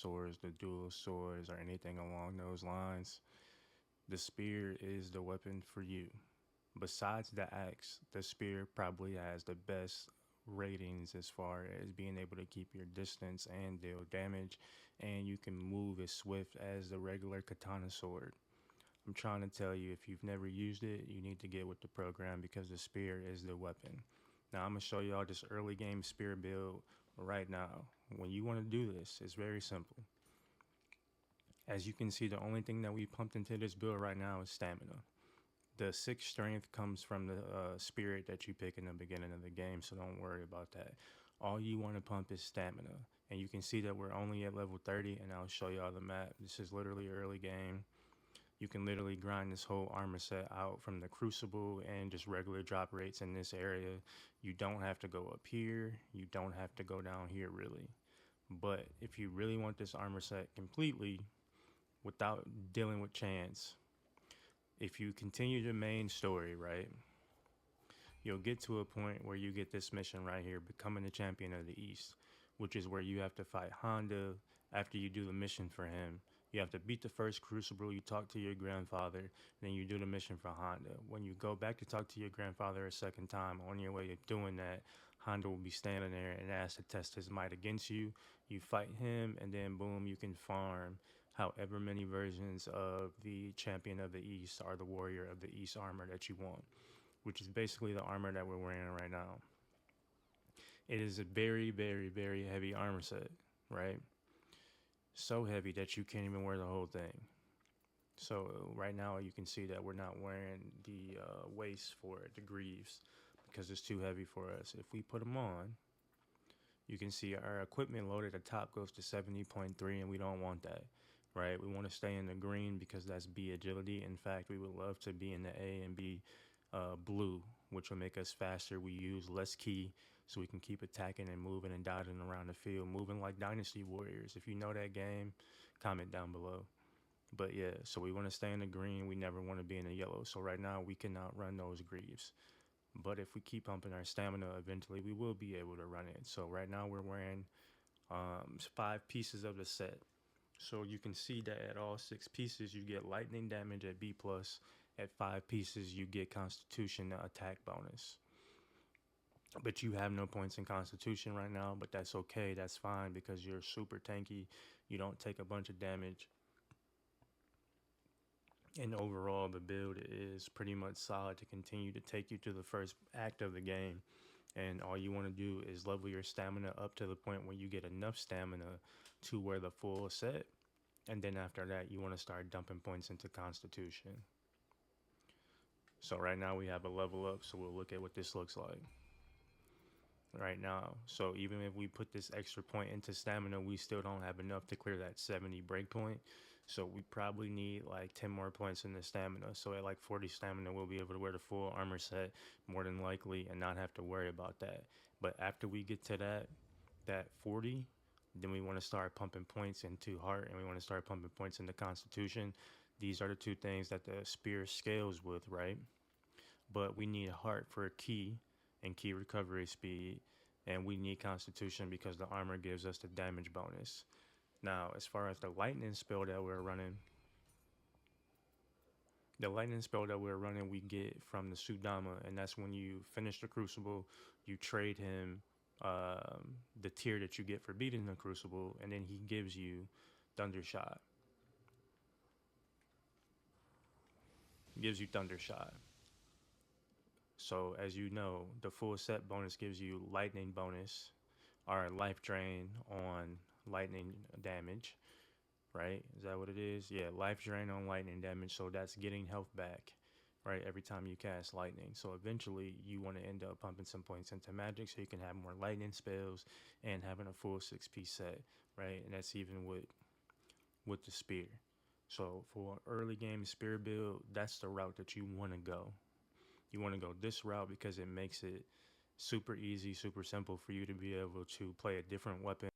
swords, the dual swords, or anything along those lines, the spear is the weapon for you. Besides the axe, the spear probably has the best ratings as far as being able to keep your distance and deal damage, and you can move as swift as the regular katana sword. I'm trying to tell you, if you've never used it, you need to get with the program because the spear is the weapon. Now, I'm going to show y'all this early game spear build right now. When you want to do this, it's very simple. As you can see, the only thing that we pumped into this build right now is stamina. The 6 strength comes from the spirit that you pick in the beginning of the game, so don't worry about that. All you want to pump is stamina. And you can see that we're only at level 30, and I'll show y'all the map. This is literally early game. You can literally grind this whole armor set out from the crucible and just regular drop rates in this area. You don't have to go up here. You don't have to go down here really. But if you really want this armor set completely without dealing with chance, if you continue the main story, right, you'll get to a point where you get this mission right here, becoming the champion of the East, which is where you have to fight Honda after you do the mission for him. You have to beat the first crucible, you talk to your grandfather, then you do the mission for Honda. When you go back to talk to your grandfather a second time, on your way to doing that, Honda will be standing there and ask to test his might against you. You fight him, and then boom, you can farm however many versions of the champion of the East or the warrior of the East armor that you want, which is basically the armor that we're wearing right now. It is a very, very, very heavy armor set, right? So heavy that you can't even wear the whole thing. So right now you can see that we're not wearing the waist for it, the greaves, because it's too heavy for us. If we put them on, you can see our equipment load at the top goes to 70.3, and we don't want that, right? We want to stay in the green because that's B agility. In fact, we would love to be in the A and B blue, which will make us faster. We use less key so we can keep attacking and moving and dodging around the field, moving like Dynasty Warriors. If you know that game, comment down below. But yeah, so we want to stay in the green. We never want to be in the yellow. So right now we cannot run those greaves. But if we keep pumping our stamina, eventually we will be able to run it. So right now we're wearing 5 pieces of the set. So you can see that at all 6 pieces, you get lightning damage at B+. At 5 pieces, you get Constitution attack bonus. But you have no points in Constitution right now, but that's okay. That's fine because you're super tanky. You don't take a bunch of damage. And overall, the build is pretty much solid to continue to take you to the first act of the game. And all you want to do is level your stamina up to the point where you get enough stamina to wear the full set. And then after that, you want to start dumping points into Constitution. So right now we have a level up, so we'll look at what this looks like right now. So even if we put this extra point into stamina, we still don't have enough to clear that 70 breakpoint. So we probably need like 10 more points in the stamina. So at like 40 stamina, we'll be able to wear the full armor set more than likely and not have to worry about that. But after we get to that 40, then we want to start pumping points into heart, and we want to start pumping points into Constitution. These are the 2 things that the spear scales with, right? But we need heart for a key and key recovery speed, and we need Constitution because the armor gives us the damage bonus. Now, as far as the lightning spell that we're running, we get from the Sudama, and that's when you finish the Crucible, you trade him the tier that you get for beating the Crucible, and then he gives you Thundershot. So as you know, the full set bonus gives you lightning bonus or life drain on lightning damage, right? Is that what it is? Yeah, life drain on lightning damage. So that's getting health back, right? Every time you cast lightning. So eventually you want to end up pumping some points into magic so you can have more lightning spells and having a full 6-piece set, right? And that's even with the spear. So for early game spear build, that's the route that you want to go. You want to go this route because it makes it super easy, super simple for you to be able to play a different weapon